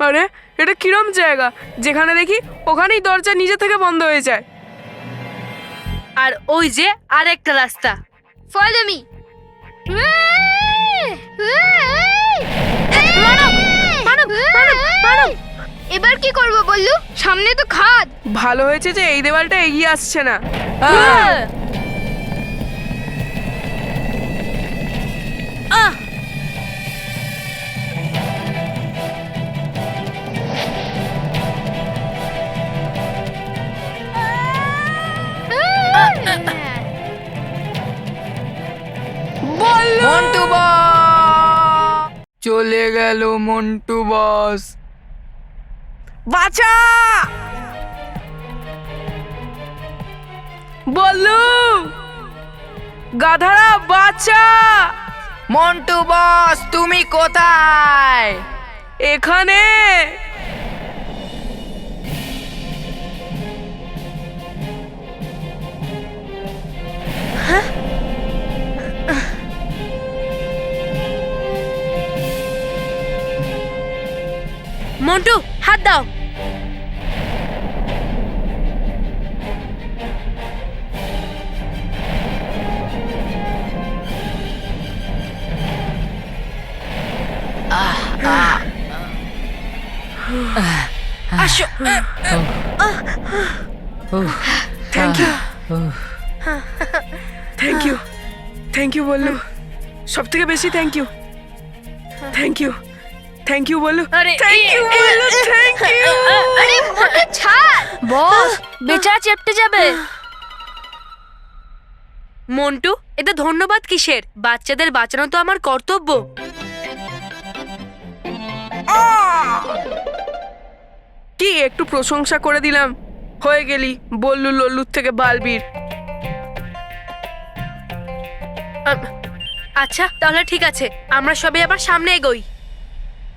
আরে এটা কিরম জায়গা যেখানে দেখি ওখানেই দরজা নিজে থেকে বন্ধ হয়ে যায়। আর ওই যে আরেকটা রাস্তা। Follow me. এবার কি করব বললু? সামনে তো খাদ। ভালো হয়েছে যে এই দেওয়ালটা এগিয়ে আসছে না। মন্টু বস চলে গেল। মন্টু বস বাঁচা বললু, গাধারা বাঁচা। মন্টু বস তুমি কোথায়? এখানে। মন্টু, হাত দাও। আসো। Thank you, thank you, thank you বললু। সব থেকে বেশি thank you, thank you, thank you বললু। আরে থ্যাংক ইউ বললু, থ্যাংক ইউ। আরে মোটে ছাড়। বস, বেচারা চেপটে যাবে। মন্টু, এতে ধন্যবাদ কিসের? বাচ্চাদের বাঁচানো তো আমার কর্তব্য। কি একটু প্রশংসা করে দিলাম, হয়ে গেলি বললু লল্লুর থেকে বালবীর। আচ্ছা তাহলে ঠিক আছে, আমরা সবাই আবার সামনে এগোই,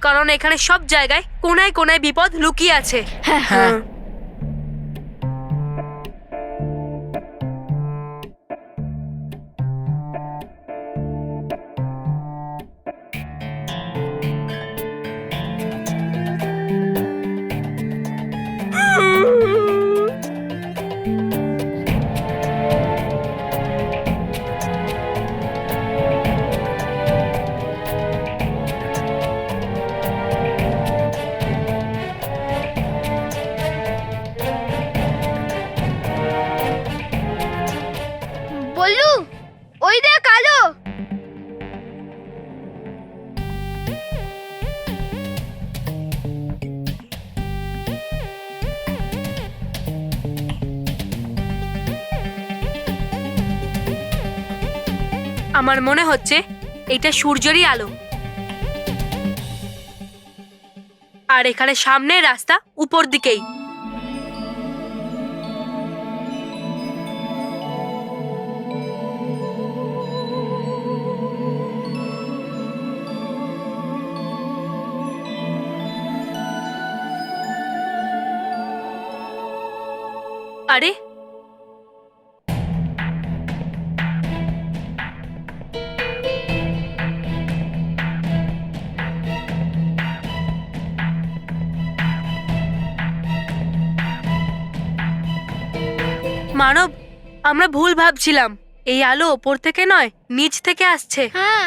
কারণ এখানে সব জায়গায় কোনায় কোনায় বিপদ লুকিয়ে আছে। হ্যাঁ। বললু, ওই দেখ আলো। আমার মনে হচ্ছে এটা সূর্যেরই আলো। আর এখানে সামনের রাস্তা উপর দিকেই। আরে মানব, আমরা ভুল ভাবছিলাম। এই আলো ওপর থেকে নয়, নিচ থেকে আসছে। হ্যাঁ।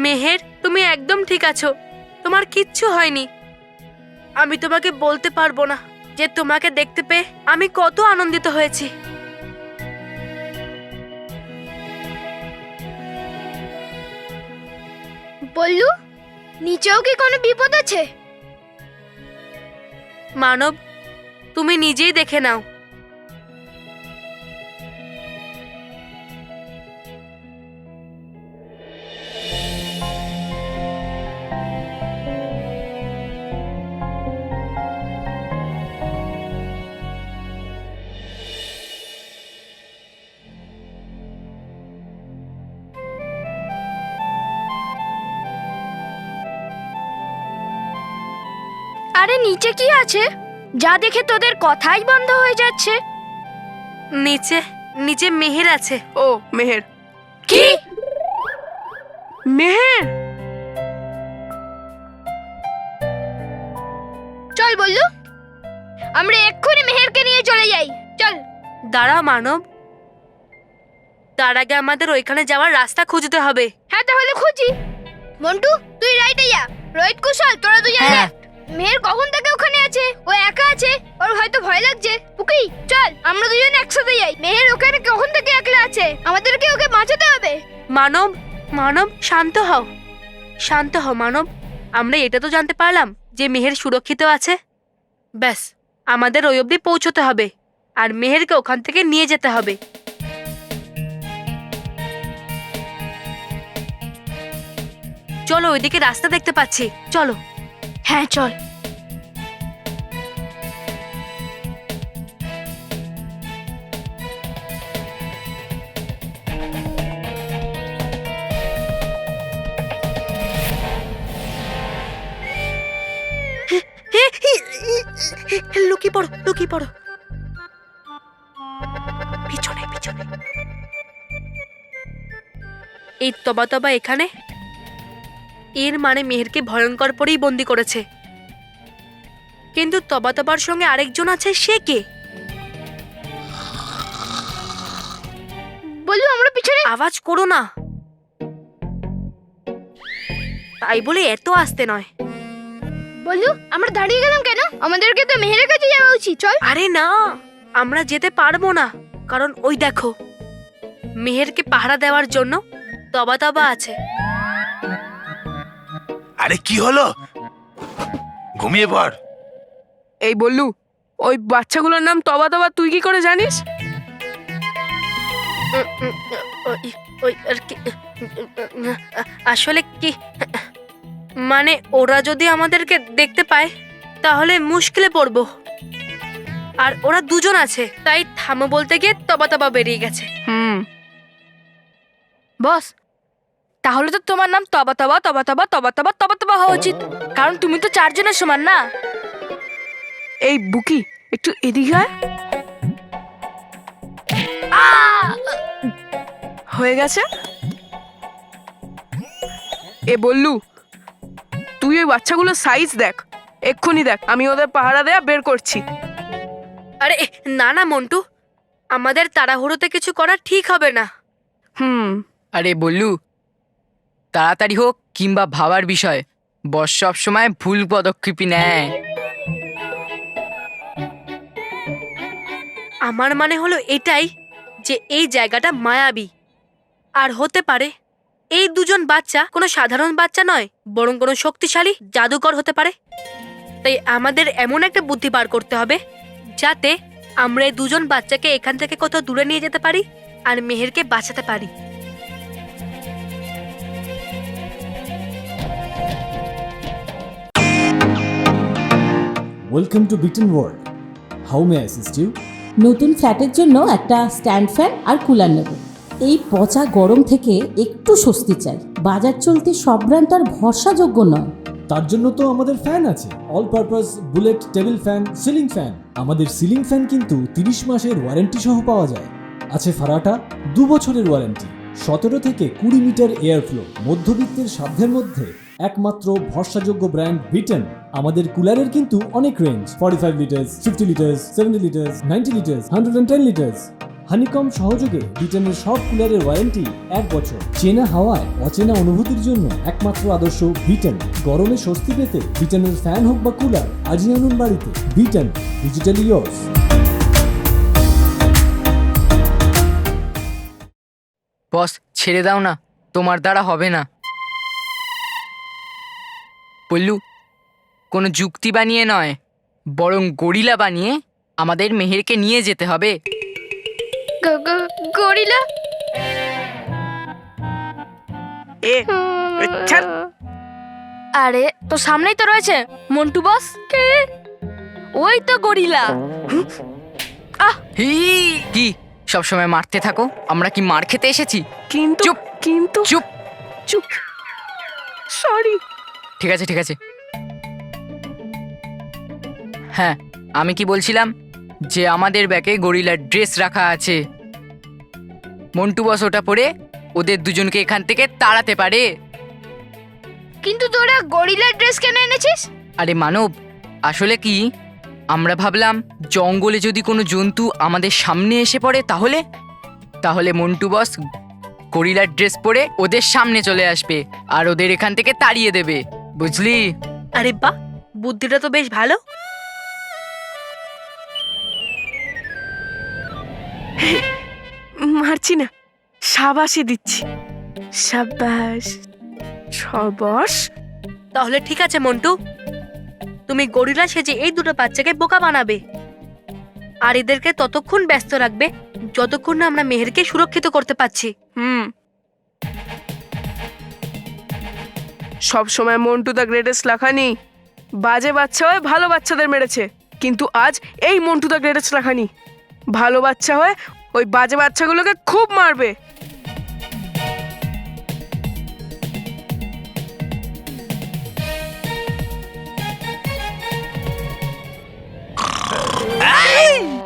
মেহের, তুমি একদম ঠিক আছো, তোমার কিচ্ছু হয়নি। আমি তোমাকে বলতে পারবো না যে তোমাকে দেখতে পেয়ে আমি কত আনন্দিত হয়েছি। বললু, নিচেও কি কোনো বিপদ আছে? মানব, তুমি নিজেই দেখে নাও। আরে নিচে কি আছে? যা দেখে তোদের কথাই বন্ধ হয়ে যাচ্ছে। নিচে নিচে মেহের আছে। ও মেহের। কি? মেহের? চল বললু, আমরা এক্ষুনি মেহেরকে নিয়ে চলে যাই। চল। দাঁড়া মানব, তার আগে আমাদের ওইখানে যাওয়ার রাস্তা খুঁজতে হবে। হ্যাঁ তাহলে খুঁজি। মন্টু তুই রাইটে যা, রোহিত কুশল তোরা দুজন হ্যাঁ। লেফট। মেহের কখন থেকে ওখানে আছে? ও একা আছে, ওর হয়তো ভয় লাগছে। পুকি চল, আমরা দুজন একসাথে যাই। মেহের ওখানে কখন থেকে একলা আছে, আমাদেরকে ওকে বাঁচাতে হবে। মানব, মানব শান্ত হও, শান্ত হও মানব। আমরা এটা তো জানতে পারলাম যে মেহের সুরক্ষিত আছে। ব্যাস, আমাদের ওই অবধি পৌঁছতে হবে আর মেহেরকে ওখান থেকে নিয়ে যেতে হবে। চলো, ওইদিকে রাস্তা দেখতে পাচ্ছি, চলো। হ্যাঁ চল। লুকিয়ে পড়ো, লুকিয়ে পড়ো। পিছনে পিছনে। এই তবা তবা এখানে, এর মানে মেহেরকে ভয়ঙ্কর পরেই বন্দি করেছে। কিন্তু তবা তবার সঙ্গে আরেকজন আছে, সে কে? বললু আমরা পিছনে। আওয়াজ করো না, তাই বলে এত আস্তে নয়। বললু আমরা দাঁড়িয়ে গেলাম কেন? আমাদেরকে তো মেহেরের কাছে যাওয়া উচিত। চল। আরে না, আমরা যেতে পারবো না, কারণ ওই দেখো, মেহেরকে পাহারা দেওয়ার জন্য তবা তবা আছে। আরে কি হলো? ঘুমিয়ে পড়। এই বললু, ওই বাচ্চাগুলোর নাম তবা তবা তুই কি করে জানিস? ওই আর কি, আসলে কি মানে ওরা যদি আমাদেরকে দেখতে পায় তাহলে মুশকিলে পড়বো। আর ওরা দুজন আছে, তাই থামো বলতে গিয়ে তবা তবা বেরিয়ে গেছে। বস, তাহলে তো তোমার নাম তবা তবা তবা তবা তবা তবা তবা তবা হওয়া উচিত, কারণ তুমি তো 4 জনের সমান না। এই বুকি, একটু এদিকে আয়। হয়ে গেছে। এ বললু, তুই ওই বাচ্চাগুলোর সাইজ দেখ, এক্ষুনি দেখ। আমি ওদের পাহারা দেয়া বের করছি। আরে না না মন্টু, আমাদের তাড়াহুড়োতে কিছু করা ঠিক হবে না। আরে বললু, তাড়াতাড়ি হোক কিংবা ভাবার বিষয়, বস সব সময় ভুল পদক্ষেপই নেয়। আমার মানে হলো এটাই যে এই জায়গাটা মায়াবী, আর হতে পারে এই দুজন বাচ্চা কোনো সাধারণ বাচ্চা নয়, বরং কোনো শক্তিশালী জাদুকর হতে পারে। তাই আমাদের এমন একটা বুদ্ধি বার করতে হবে যাতে আমরা এই দুজন বাচ্চাকে এখান থেকে কোথাও দূরে নিয়ে যেতে পারি আর মেহেরকে বাঁচাতে পারি। Welcome to bitten world. How may assist you? নতুন ফ্ল্যাটের জন্য একটা স্ট্যান্ড ফ্যান আর কুলার নেব। এই পচা গরম থেকে একটু স্বস্তি চাই। বাজার চলতে সব ব্র্যান্ড তো আর ভরসাযোগ্য নয়। তার জন্য তো আমাদের ফ্যান আছে, all purpose bullet table fan, ceiling fan. আমাদের সিলিং ফ্যান কিন্তু 30 মাসের ওয়ারেন্টি সহ পাওয়া যায়। আছে ফারাটা 2 বছরের ওয়ারেন্টি, 17 থেকে 20 মিটার এয়ার ফ্লো, মধ্যবিত্তের সাধ্যের মধ্যে একমাত্র ভরসাযোগ্য ব্র্যান্ড বিটেন। আমাদের কুলারের কিন্তু অনেক range, 45 litres, 50 litres, 70 litres, 90 litres, 110 litres. Honeycomb সহযোগে বিটেনের সব কুলারের ওয়ারেন্টি 1 বছর। চেনা হাওয়ায় অচেনা অনুভূতির জন্য একমাত্র আদর্শ বিটেন। গরমে স্বস্তি পেতে বিটেনের ফ্যান হোক বা কুলার, আজই আনুন বাড়িতে। Beaten, digitally yours. বস ছেড়ে দাও না, তোমার দ্বারা হবে না। বললু, কোনো যুক্তি বানিয়ে নয়, বরং গরিলা বানিয়ে আমাদের মেহেরকে নিয়ে যেতে হবে। গরিলা? এ ছাড়। আরে তো সামনেই তো রয়েছে মন্টু বস। কে? ওই তো গরিলা। হি কি সবসময় মারতে থাকো? আমরা কি মার খেতে এসেছি? কিন্তু চুপ। কিন্তু চুপ। চুপ। সরি। ঠিক আছে ঠিক আছে। হ্যাঁ, আমি কি বলছিলাম যে আমাদের ব্যাগে গরিলার ড্রেস রাখা আছে। মন্টু বস ওটা পরে ওদের দুজনকে এখান থেকে তাড়াতে পারে। কিন্তু তোরা গরিলার ড্রেস কেন এনেছিস? আরে মানব, আসলে কি আমরা ভাবলাম জঙ্গলে যদি কোনো জন্তু আমাদের সামনে এসে পড়ে তাহলে মন্টু বস গরিলার ড্রেস পরে ওদের সামনে চলে আসবে আর ওদের এখান থেকে তাড়িয়ে দেবে, বুঝলি? আরে বাহ, বুদ্ধিটা তো বেশ ভালো। মারছি না, সাবাসই দিচ্ছি। সাবাস, সবস। তাহলে ঠিক আছে মন্টু, তুমি গরিলা সেজে এই দুটো বাচ্চাকে বোকা বানাবে আর এদেরকে ততক্ষণ ব্যস্ত রাখবে যতক্ষণ না আমরা মেহেরকে সুরক্ষিত করতে পারছি। সব সময় মন্টু দ্য গ্রেটেস্ট লাখানি বাজে বাচ্চা হয়ে ভালো বাচ্চাদের মেরেছে, কিন্তু আজ এই মন্টু দ্য গ্রেটেস্ট লাখানি ভালো বাচ্চা হয়ে ওই বাজে বাচ্চাগুলোকে খুব মারবে।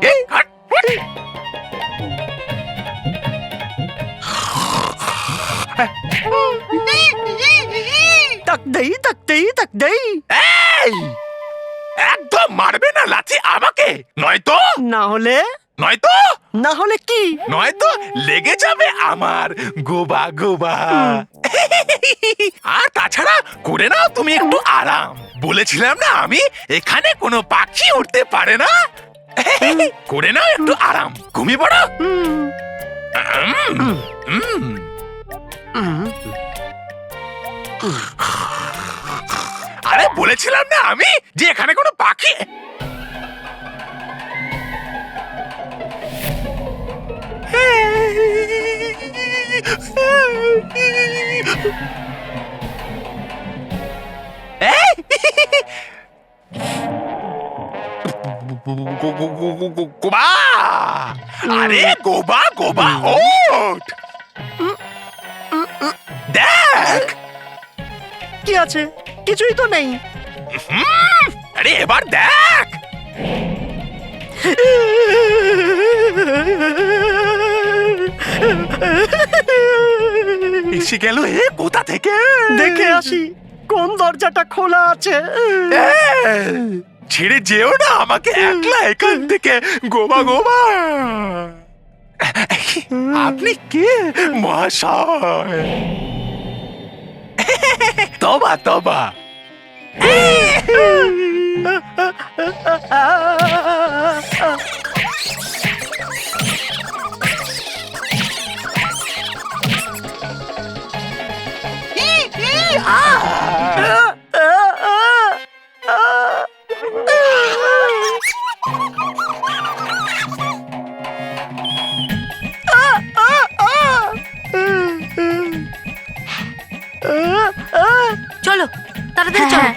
এই, হাট, হাট। এই, একদম মারবে না লাথি আমাকে, নয়তো কি নয়তো লেগে যাবে আমার গোবা গোবা। আর তাছাড়া করে নাও তুমি একটু আরাম। বলেছিলাম না আমি এখানে কোনো পাখি উঠতে পারে না। করে নাও একটু আরাম, ঘুমিয়ে পড়ো। আরে বলেছিলাম না আমি যে এখানে কোনো পাখি। গোবা, আরে গোবা গোবা ওঠ, দেখ কি আছে? কিছুই তো নেই। আরে এবার দেখ। এসে গেল এ কোথা থেকে? দেখে আসি কোন দরজাটা খোলা আছে। ছেড়ে যেও না আমাকে একলা এখান থেকে, গোবা গোবা। আপনি কে মহাশয়? তবা তবা। চলো তাড়াতাড়ি চলো।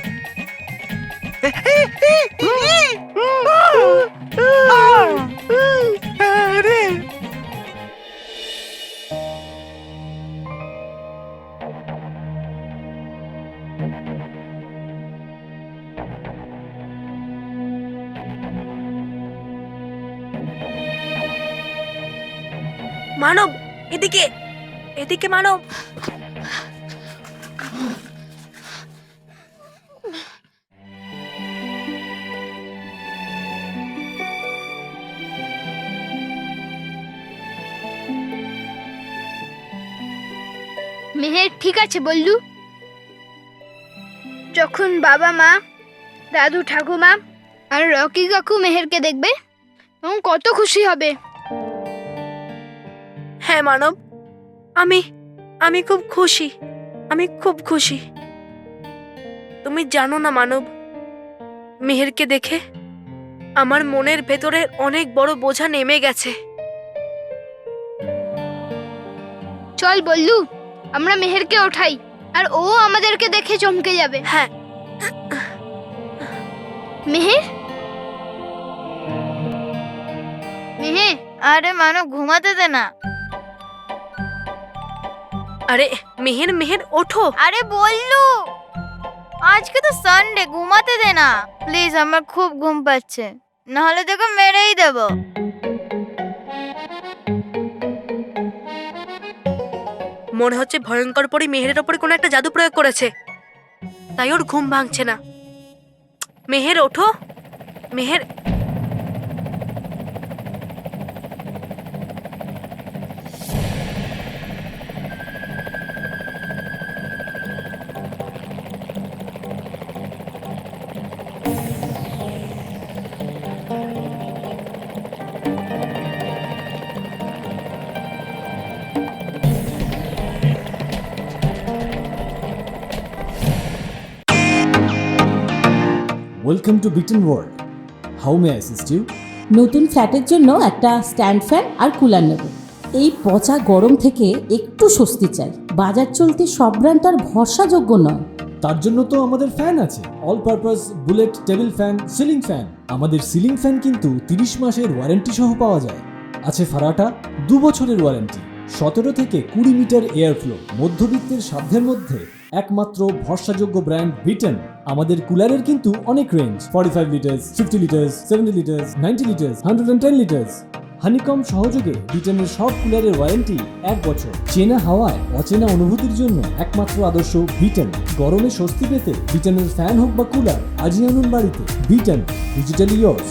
মানব, এদিকে এদিকে মানব। মেহের ঠিক আছে বললু। যখন বাবা মা, দাদু ঠাকুমা আর রকি কাকু মেহেরকে দেখবে তখন কত খুশি হবে। হ্যাঁ মানব, আমি খুব খুশি, আমি খুব খুশি। তুমি জানো না মানব, মেহেরকে দেখে আমার মনের ভেতরে অনেক বড় বোঝা নেমে গেছে। চল বললু, আমরা মেহেরকে ওঠাই আর ও আমাদেরকে দেখে চমকে যাবে। হ্যাঁ। মেহের, মেহের, আরে মানব ঘুমাতে দে না। আরে মেহের, মেহের ওঠো। আরে বললু। আজকে তো সানডে, ঘুমাতে দে না প্লিজ, আমার খুব ঘুম পাচ্ছে, নাহলে তোকে মেরেই দেব। মনে হচ্ছে ভয়ঙ্কর পরি মেহেরের ওপরে কোনো একটা জাদু প্রয়োগ করেছে, তাই ওর ঘুম ভাঙছে না। মেহের ওঠো, Meher. Welcome to bitten world. How may I assist you? নতুন ফ্ল্যাটের জন্য একটা স্ট্যান্ড ফ্যান আর কুলার নেব। এই পচা গরম থেকে একটু স্বস্তি চাই। বাজার চলতে সব ব্র্যান্ড আর ভরসাযোগ্য নয়। তার জন্য তো আমাদের ফ্যান আছে, all purpose bullet table fan, ceiling fan. আমাদের সিলিং ফ্যান কিন্তু 30 মাসের ওয়ারেন্টি সহ পাওয়া যায়। আছে ফারাটা 2 বছরের ওয়ারেন্টি, 17 থেকে 20 মিটার এয়ার ফ্লো। মধ্যবিত্তের সাধ্যের মধ্যে একমাত্র ভরসাযোগ্য ব্র্যান্ড বিটেন। আমাদের কুলারের কিন্তু অনেক range, 45 litres, 50 litres, 70 litres, 90 litres, 110 litres. Honeycomb সহযোগে বিটেনের সব কুলারের ওয়ারেন্টি 1 বছর। চেনা হাওয়ায় অচেনা অনুভূতির জন্য একমাত্র আদর্শ বিটেন। গরমে স্বস্তি পেতে বিটেনের ফ্যান হোক বা কুলার, আজই আনুন বাড়িতে। Beaten, digitally years.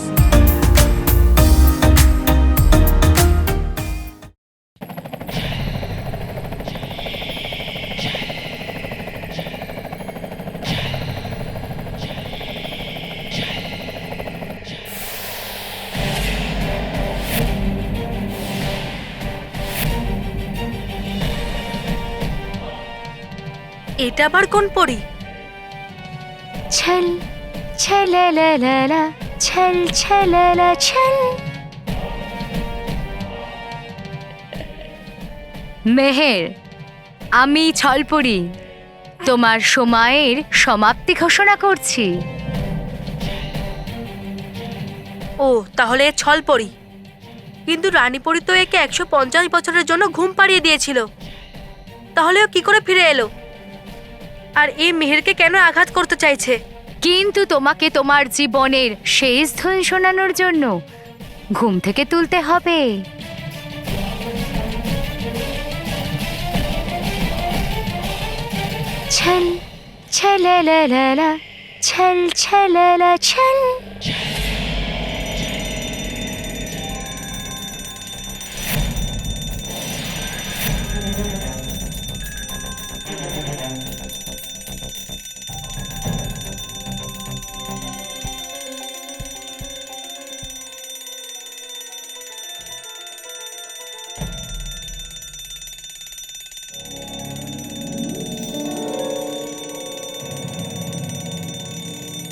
এটা আবার কোন পরি? ছল ছললা ছল ছললা ছল। মেহের, আমি ছলপরি তোমার সময়ের সমাপ্তি ঘোষণা করছি। ও তাহলে এ ছল পরি, কিন্তু রানী পরি তো একে 150 বছরের জন্য ঘুম পাড়িয়ে দিয়েছিল, তাহলে ও কি করে ফিরে এলো? আর এই মেহেরকে কেন আঘাত করতে চাইছে? কিন্তু তোমাকে তোমার জীবনের শেষ ধুন শোনানোর জন্য ঘুম থেকে তুলতে হবে। ছল ছললা ছল ছললা ছল।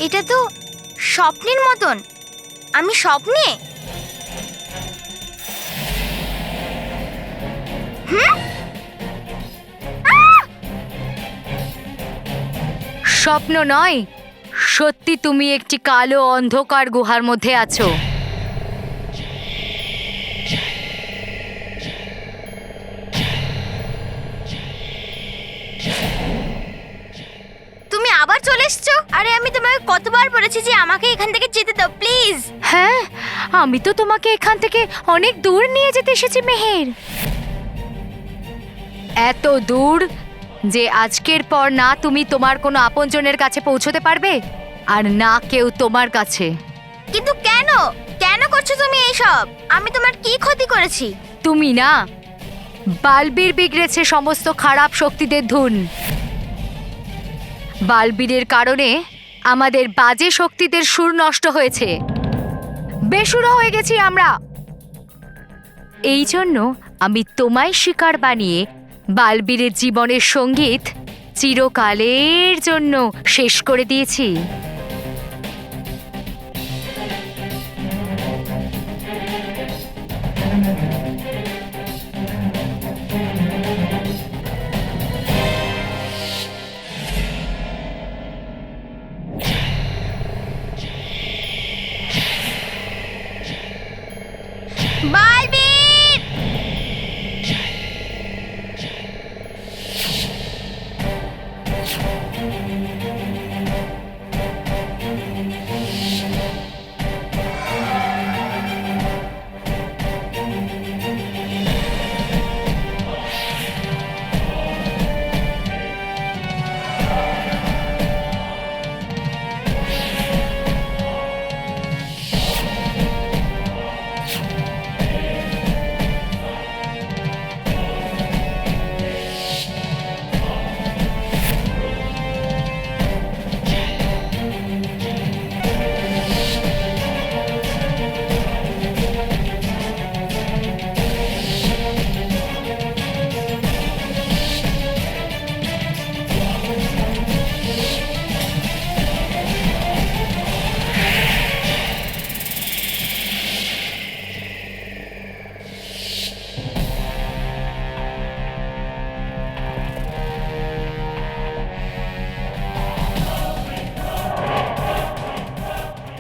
এটা তো স্বপ্নের মতন। আমি স্বপ্নে? স্বপ্ন নয়, সত্যি তুমি একটি কালো অন্ধকার গুহার মধ্যে আছো। তুমি আবার চলে এসছো? আরে আমি তোমাকে কতবার বলেছি যে আমাকে এখান থেকে যেতে দাও প্লিজ। হ্যাঁ, আমি তো তোমাকে এখান থেকে অনেক দূর নিয়ে যেতে এসেছি মেহের। এত দূর যে আজকের পর না তুমি তোমার কোনো আপনজনের কাছে পৌঁছতে পারবে, আর না কেউ তোমার কাছে। কিন্তু কেন কেন করছো তুমি এইসব? আমি তোমার কি ক্ষতি করেছি? তুমি না, বালবীর বিগড়েছে সমস্ত খারাপ শক্তিদের ধুন। বালবীরের কারণে আমাদের বাজে শক্তিদের সুর নষ্ট হয়েছে, বেসুরো হয়ে গেছি আমরা। এই জন্য আমি তোমায় শিকার বানিয়ে বালবীরের জীবনের সঙ্গীত চিরকালের জন্য শেষ করে দিয়েছি। বালবীর!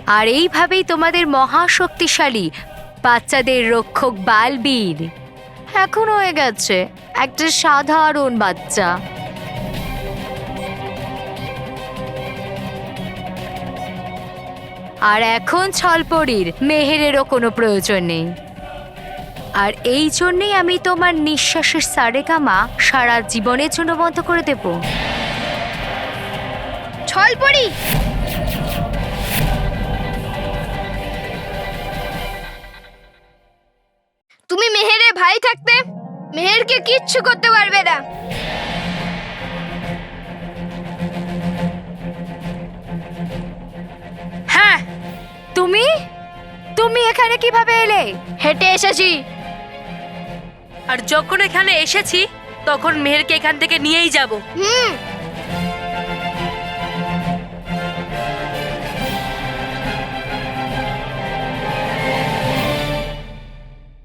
আর এইভাবেই তোমাদের মহাশক্তিশালী বাচ্চাদের রক্ষক বালবীর এখন হয়ে গেছে একটা সাধারণ বাচ্চা। আর এখন ছলপরীর মেহেরেরও কোনো প্রয়োজন নেই। আর এই জন্যেই আমি তোমার নিঃশ্বাসের সারেগামা সারা জীবনের জন্য বন্ধ করে দেব। ছলপরি, তুমি মেহেরের ভাই থাকতে মেহেরকে কিচ্ছু করতে পারবে না। হ্যাঁ, তুমি তুমি এখানে কিভাবে এলে? হেঁটে এসেছি। আর যখন এখানে এসেছি তখন মেহেরকে এখান থেকে নিয়েই যাব।